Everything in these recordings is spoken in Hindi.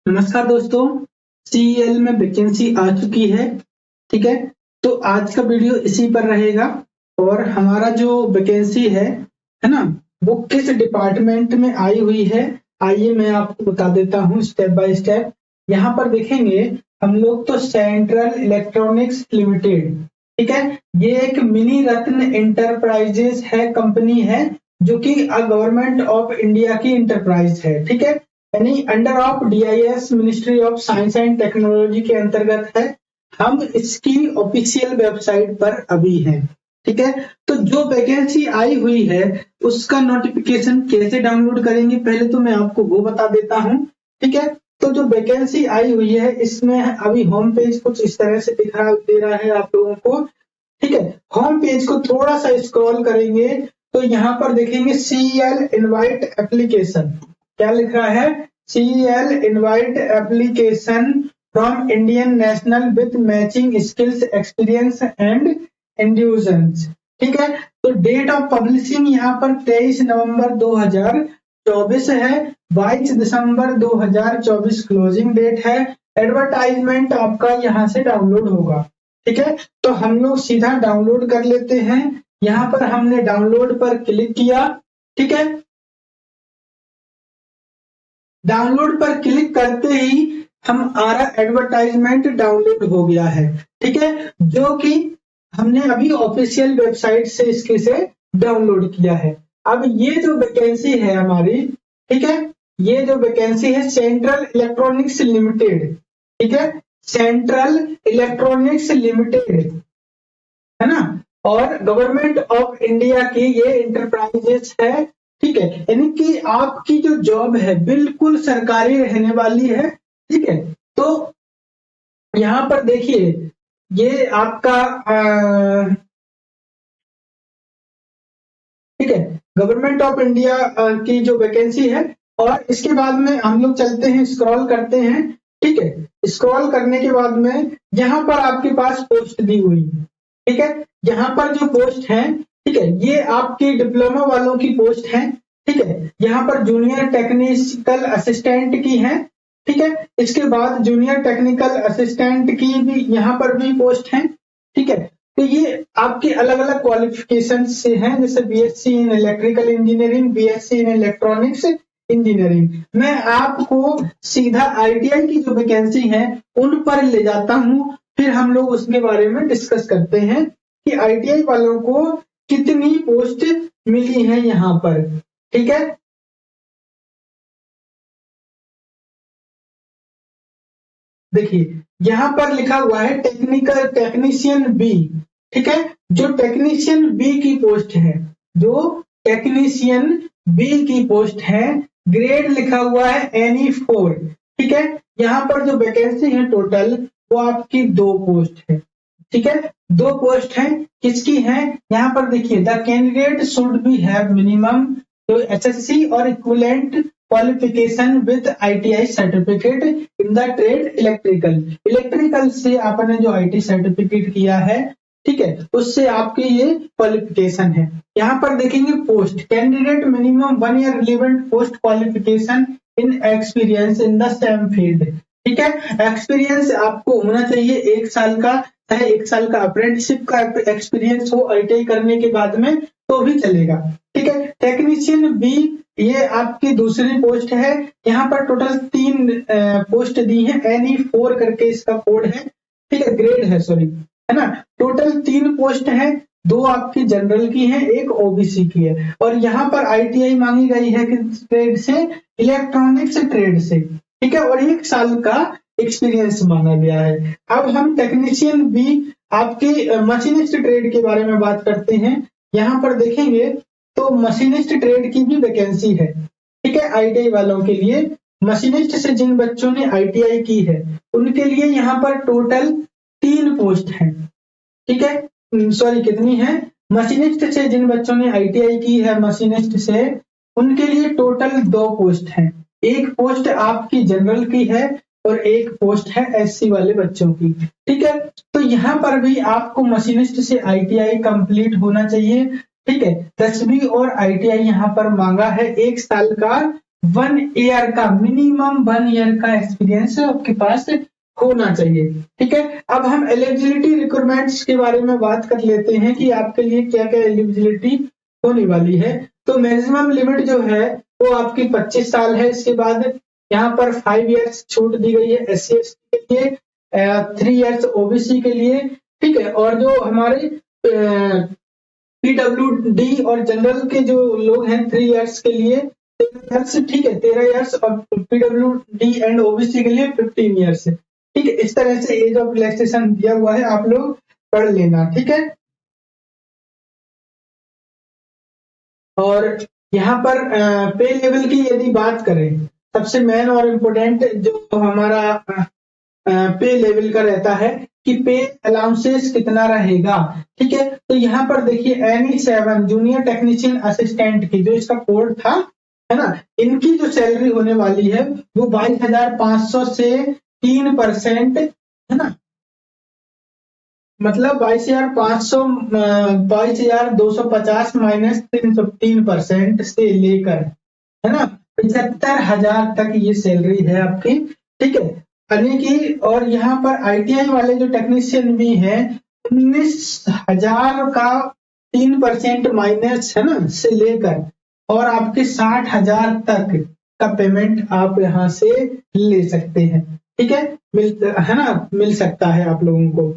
नमस्कार दोस्तों, सीईएल में वैकेंसी आ चुकी है। ठीक है, तो आज का वीडियो इसी पर रहेगा और हमारा जो वैकेंसी है ना, वो किस डिपार्टमेंट में आई हुई है, आइए मैं आपको बता देता हूँ स्टेप बाय स्टेप। यहाँ पर देखेंगे हम लोग तो सेंट्रल इलेक्ट्रॉनिक्स लिमिटेड, ठीक है, ये एक मिनी रत्न इंटरप्राइजेस है, कंपनी है जो कि गवर्नमेंट ऑफ इंडिया की इंटरप्राइज है। ठीक है, यानी under of DIIs ministry of science and technology के अंतर्गत है। हम इसकी ऑफिशियल वेबसाइट पर अभी हैं। ठीक है, तो जो वैकेंसी आई हुई है उसका नोटिफिकेशन कैसे डाउनलोड करेंगे, पहले तो मैं आपको वो बता देता हूँ। ठीक है, तो जो वैकेंसी आई हुई है इसमें अभी होम पेज कुछ इस तरह से दिखा दे रहा है आप लोगों को। ठीक है, होम पेज को थोड़ा सा स्क्रॉल करेंगे तो यहाँ पर देखेंगे सीएल इनवाइट एप्लीकेशन, क्या लिख रहा है, CEL invite application from Indian national with matching skills experience and indulgence. ठीक है, तो डेट ऑफ पब्लिशिंग यहाँ पर 23 नवंबर 2024 है, 22 दिसंबर 2024 क्लोजिंग डेट है। एडवर्टाइजमेंट आपका यहाँ से डाउनलोड होगा। ठीक है, तो हम लोग सीधा डाउनलोड कर लेते हैं। यहाँ पर हमने डाउनलोड पर क्लिक किया। ठीक है, डाउनलोड पर क्लिक करते ही हमारा एडवर्टाइजमेंट डाउनलोड हो गया है। ठीक है, जो कि हमने अभी ऑफिशियल वेबसाइट से इसके से डाउनलोड किया है। अब ये जो वैकेंसी है हमारी, ठीक है, ये जो वैकेंसी है सेंट्रल इलेक्ट्रॉनिक्स लिमिटेड, ठीक है, सेंट्रल इलेक्ट्रॉनिक्स लिमिटेड है ना, और गवर्नमेंट ऑफ इंडिया की ये इंटरप्राइजेस है। ठीक है, यानी कि आपकी जो जॉब है बिल्कुल सरकारी रहने वाली है। ठीक है, तो यहाँ पर देखिए ये आपका ठीक है, गवर्नमेंट ऑफ इंडिया की जो वैकेंसी है, और इसके बाद में हम लोग चलते हैं, स्क्रॉल करते हैं। ठीक है, स्क्रॉल करने के बाद में यहाँ पर आपके पास पोस्ट दी हुई है। ठीक है, यहाँ पर जो पोस्ट है, ठीक है, ये आपके डिप्लोमा वालों की पोस्ट है। ठीक है, यहाँ पर जूनियर टेक्निकल असिस्टेंट की है। ठीक है, इसके बाद जूनियर टेक्निकल असिस्टेंट की भी यहाँ पर भी पोस्ट है। ठीक है, तो ये आपके अलग अलग क्वालिफिकेशन से हैं, जैसे BSc in electrical engineering, BSc in electronics engineering. मैं आपको सीधा आईटीआई की जो वैकेंसी है उन पर ले जाता हूं, फिर हम लोग उसके बारे में डिस्कस करते हैं कि आईटीआई वालों को कितनी पोस्ट मिली है यहाँ पर। ठीक है, देखिए यहाँ पर लिखा हुआ है टेक्निकल टेक्नीशियन बी। ठीक है, जो टेक्नीशियन बी की पोस्ट है, जो टेक्नीशियन बी की पोस्ट है, ग्रेड लिखा हुआ है NE4। ठीक है, यहाँ पर जो वैकेंसी है टोटल वो आपकी 2 पोस्ट है। ठीक है, 2 पोस्ट है, किसकी है, यहाँ पर देखिए the candidate should be have minimum तो एसएससी और equivalent qualification with ITI certificate in the trade electrical. Electrical से आपने जो आईटी सर्टिफिकेट किया है, ठीक है, उससे आपकी ये क्वालिफिकेशन है। यहाँ पर देखेंगे post, candidate minimum 1 year relevant post qualification in experience in the same field. ठीक है, एक्सपीरियंस आपको होना चाहिए 1 साल का, चाहे 1 साल का अप्रेंटिसशिप का एक्सपीरियंस हो आईटीआई करने के बाद में तो भी चलेगा। ठीक है, टेक्नीशियन बी ये आपकी दूसरी पोस्ट है। यहाँ पर टोटल 3 पोस्ट दी है, NE4 करके इसका कोड है। ठीक है, ग्रेड है, सॉरी, है ना, टोटल 3 पोस्ट है, 2 आपकी जनरल की है, 1 ओबीसी की है, और यहाँ पर आईटीआई मांगी गई है किस ट्रेड से, इलेक्ट्रॉनिक्स ट्रेड से। ठीक है, और 1 साल का एक्सपीरियंस मांगा गया है। अब हम टेक्नीशियन बी आपकी मशीनिस्ट ट्रेड के बारे में बात करते हैं। यहाँ पर देखेंगे तो मशीनिस्ट ट्रेड की भी वैकेंसी है। ठीक है, आईटीआई वालों के लिए, मशीनिस्ट से जिन बच्चों ने आईटीआई की है उनके लिए यहाँ पर टोटल 3 पोस्ट है। ठीक है, सॉरी कितनी है, मशीनिस्ट से जिन बच्चों ने आईटीआई की है मशीनिस्ट से, उनके लिए टोटल 2 पोस्ट है। 1 पोस्ट आपकी जनरल की है और 1 पोस्ट है एससी वाले बच्चों की। ठीक है, तो यहाँ पर भी आपको मशीनिस्ट से आईटीआई कंप्लीट होना चाहिए। ठीक है, 10वीं और आईटीआई यहाँ पर मांगा है, 1 साल का 1 ईयर का, मिनिमम 1 ईयर का एक्सपीरियंस आपके पास होना चाहिए। ठीक है, अब हम एलिजिबिलिटी रिक्वायरमेंट्स के बारे में बात कर लेते हैं कि आपके लिए क्या क्या एलिजिबिलिटी होने वाली है। तो मैक्सिमम लिमिट जो है वो आपकी 25 साल है। इसके बाद यहाँ पर 5 इयर्स छूट दी गई है SC ST के लिए, 3 इयर्स OBC के लिए। ठीक है, और जो हमारे PWD और जनरल के जो लोग हैं 3 इयर्स के लिए 13 इयर्स, ठीक है 13 इयर्स, और PWD एंड OBC के लिए 15 इयर्स। ठीक है, इस तरह से एज ऑफ रिलैक्सेशन दिया हुआ है, आप लोग पढ़ लेना। ठीक है, और यहाँ पर पे लेवल की यदि बात करें, सबसे मेन और इम्पोर्टेंट जो हमारा पे लेवल का रहता है कि पे अलाउंसेस कितना रहेगा। ठीक है, तो यहाँ पर देखिए NE7 जूनियर टेक्नीशियन असिस्टेंट की जो इसका कोड था, है ना, इनकी जो सैलरी होने वाली है वो 22,500 से 3%, है ना, मतलब 22,500, 22,250 माइनस 3% से लेकर, है ना, 75,000 तक ये सैलरी है आपकी। ठीक है, यानी कि, और यहाँ पर ITI वाले जो टेक्नीशियन भी हैं 19,000 का 3% माइनस, है ना, से लेकर और आपके 60,000 तक का पेमेंट आप यहाँ से ले सकते हैं। ठीक है, है ना, मिल सकता है आप लोगों को।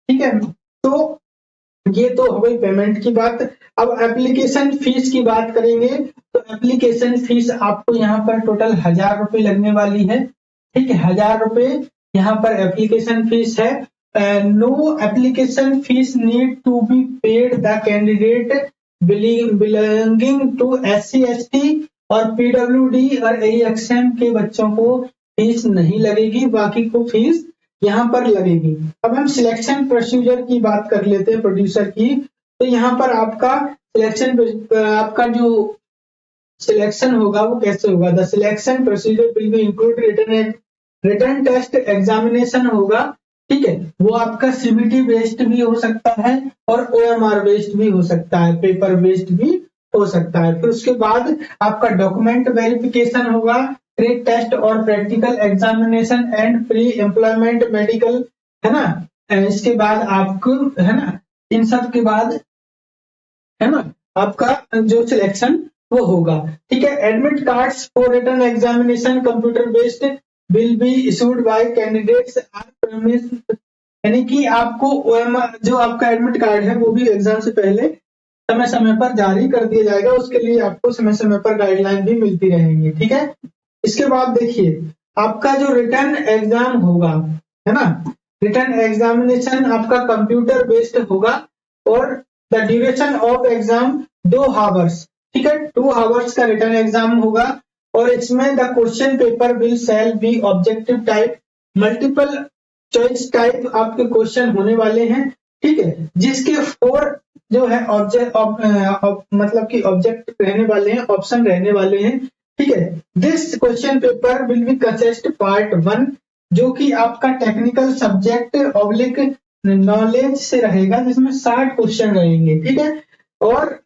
ठीक है, तो ये तो हो गई पेमेंट की बात। अब एप्लीकेशन फीस की बात करेंगे तो एप्लीकेशन फीस आपको यहाँ पर टोटल 1,000 रुपए लगने वाली है। ठीक है, 1,000 रुपए यहाँ पर एप्लीकेशन फीस है। No application fee need to be paid the candidate belonging to SC ST और PWD और AXM के बच्चों को फीस नहीं लगेगी, बाकी को फीस यहाँ पर लगेगी। अब हम सिलेक्शन प्रोसीजर की बात कर लेते हैं प्रोड्यूसर की। तो यहाँ पर आपका सिलेक्शन, आपका जो सिलेक्शन होगा वो कैसे होगा, the selection procedure will be include written test examination होगा। ठीक है, वो आपका CBT बेस्ड भी हो सकता है और OMR बेस्ड भी हो सकता है, पेपर बेस्ड भी हो सकता है। फिर उसके बाद आपका डॉक्यूमेंट वेरिफिकेशन होगा, ट्रेड टेस्ट और practical examination and pre employment medical, है ना। इसके बाद आपको, है ना, इन सब के बाद, है ना, आपका जो सिलेक्शन वो होगा। ठीक है, admit cards for written examination computer based will be issued by candidates are promise, यानी कि आपको OMR जो आपका एडमिट कार्ड है वो भी एग्जाम से पहले समय समय पर जारी कर दिया जाएगा। उसके लिए आपको समय समय पर गाइडलाइन भी मिलती रहेंगी। ठीक है, इसके बाद देखिए आपका जो रिटर्न एग्जाम होगा, है ना, रिटर्न एग्जामिनेशन आपका कंप्यूटर बेस्ड होगा और the duration of exam 2 hours. ठीक है, 2 आवर्स का रिटर्न एग्जाम होगा और इसमें the question paper will shall be objective type, multiple choice type आपके क्वेश्चन होने वाले हैं। ठीक है, जिसके 4 जो है ऑब्जेक्ट, मतलब कि ऑब्जेक्ट रहने वाले हैं, ऑप्शन रहने वाले हैं। ठीक है, this question paper will be consist part 1 जो कि आपका टेक्निकल सब्जेक्ट ऑब्लिक नॉलेज से रहेगा, जिसमें 60 क्वेश्चन रहेंगे। ठीक है, और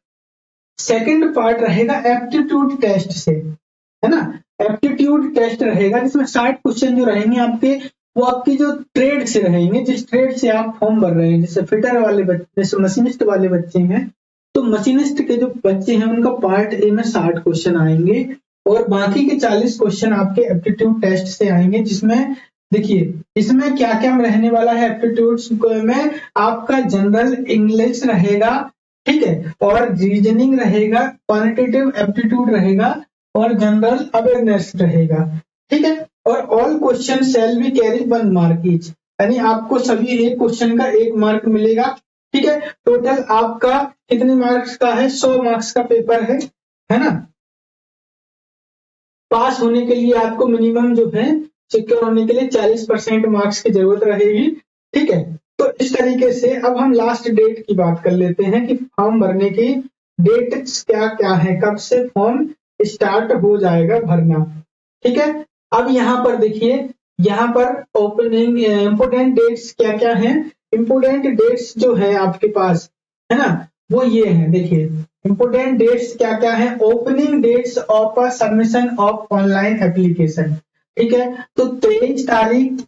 सेकंड पार्ट रहेगा एप्टीट्यूड टेस्ट से, है ना, एप्टीट्यूड टेस्ट रहेगा जिसमें 60 क्वेश्चन जो रहेंगे आपके, वो आपकी जो ट्रेड से रहेंगे, जिस ट्रेड से आप फॉर्म भर रहे हैं, जैसे फिटर वाले बच्चे, जैसे मशीनिस्ट वाले बच्चे हैं, तो मशीनिस्ट के जो बच्चे हैं उनका पार्ट ए में 60 क्वेश्चन आएंगे और बाकी के 40 क्वेश्चन आपके एप्टीट्यूड टेस्ट से आएंगे। जिसमें देखिए इसमें क्या क्या रहने वाला है, एप्टीट्यूड में आपका जनरल इंग्लिश रहेगा, ठीक है, और रीजनिंग रहेगा, क्वांटिटेटिव एप्टीट्यूड रहेगा और जनरल अवेयरनेस रहेगा। ठीक है, और all question shall be carry 1 mark each, यानी आपको सभी एक क्वेश्चन का 1 मार्क मिलेगा। ठीक है, टोटल आपका कितने मार्क्स का है, 100 मार्क्स का पेपर है ना। पास होने के लिए आपको मिनिमम जो है, सिक्योर होने के लिए 40% मार्क्स की जरूरत रहेगी। ठीक है, तो इस तरीके से अब हम लास्ट डेट की बात कर लेते हैं कि फॉर्म भरने की डेट क्या क्या है, कब से फॉर्म स्टार्ट हो जाएगा भरना। ठीक है, अब यहाँ पर देखिए, यहाँ पर ओपनिंग इम्पोर्टेंट डेट्स क्या क्या हैं। इम्पोर्टेंट डेट्स जो है आपके पास, है ना, वो ये है। देखिए इंपोर्टेंट डेट्स क्या क्या है? Opening dates of a submission of online application, ठीक है। तो 23 तारीख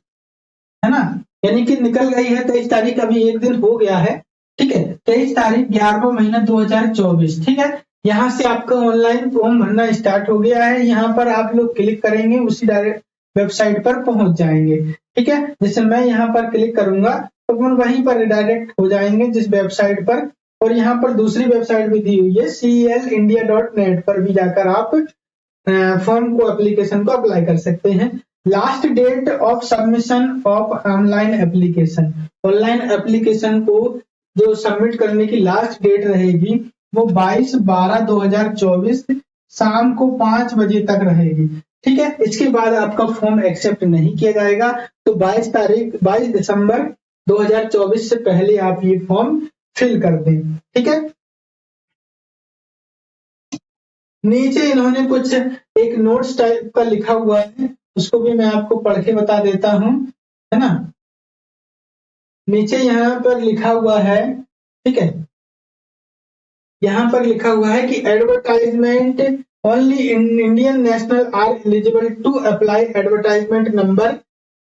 है ना, यानी कि निकल गई है 23 तारीख, अभी एक दिन हो गया है, ठीक है। 23 तारीख 11वां महीना 2024, ठीक है। यहाँ से आपका ऑनलाइन फॉर्म भरना स्टार्ट हो गया है। यहाँ पर आप लोग क्लिक करेंगे, उसी डायरेक्ट वेबसाइट पर पहुंच जाएंगे, ठीक है। जैसे मैं यहाँ पर क्लिक करूंगा तो अपन वहीं पर रिडायरेक्ट हो जाएंगे जिस वेबसाइट पर, और यहाँ पर दूसरी वेबसाइट भी दी हुई है celindia.net पर भी जाकर आप फॉर्म को, एप्लीकेशन को अप्लाई कर सकते हैं। Last date of submission of online application, online application को जो सबमिट करने की लास्ट डेट रहेगी वो 22/12/2024 शाम को 5 बजे तक रहेगी, ठीक है। इसके बाद आपका फॉर्म एक्सेप्ट नहीं किया जाएगा। तो 22 दिसंबर 2024 से पहले आप ये फॉर्म फिल कर दें, ठीक है। नीचे इन्होंने कुछ एक नोट्स टाइप का लिखा हुआ है, उसको भी मैं आपको पढ़ के बता देता हूं, है ना। नीचे यहाँ पर लिखा हुआ है, ठीक है, यहाँ पर लिखा हुआ है कि advertisement only Indian national are eligible to apply advertisement number,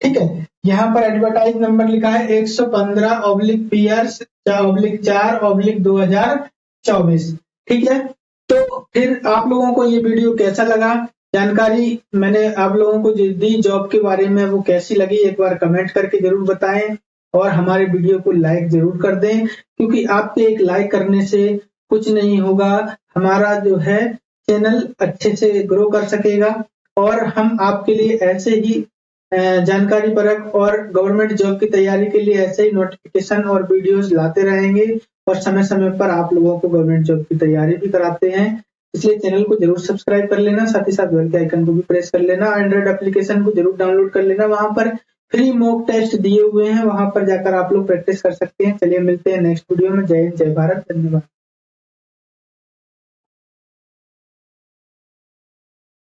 ठीक है। यहाँ पर एडवर्टाइज नंबर लिखा है 115/PR/4/2024, ठीक है। तो फिर आप लोगों को ये वीडियो कैसा लगा, जानकारी मैंने आप लोगों को जो दी जॉब के बारे में, वो कैसी लगी एक बार कमेंट करके जरूर बताएं, और हमारे वीडियो को लाइक जरूर कर दें, क्योंकि आपके एक लाइक करने से कुछ नहीं होगा, हमारा जो है चैनल अच्छे से ग्रो कर सकेगा, और हम आपके लिए ऐसे ही जानकारी परक और गवर्नमेंट जॉब की तैयारी के लिए ऐसे ही नोटिफिकेशन और वीडियोस लाते रहेंगे, और समय समय पर आप लोगों को गवर्नमेंट जॉब की तैयारी भी कराते हैं। इसलिए चैनल को जरूर सब्सक्राइब कर लेना, साथ ही साथ बेल के आइकन को भी प्रेस कर लेना, एंड्रॉइड एप्लीकेशन को जरूर डाउनलोड कर लेना, वहां पर फ्री मॉक टेस्ट दिए हुए हैं, वहां पर जाकर आप लोग प्रैक्टिस कर सकते हैं। चलिए मिलते हैं नेक्स्ट वीडियो में। जय हिंद, जय भारत, धन्यवाद।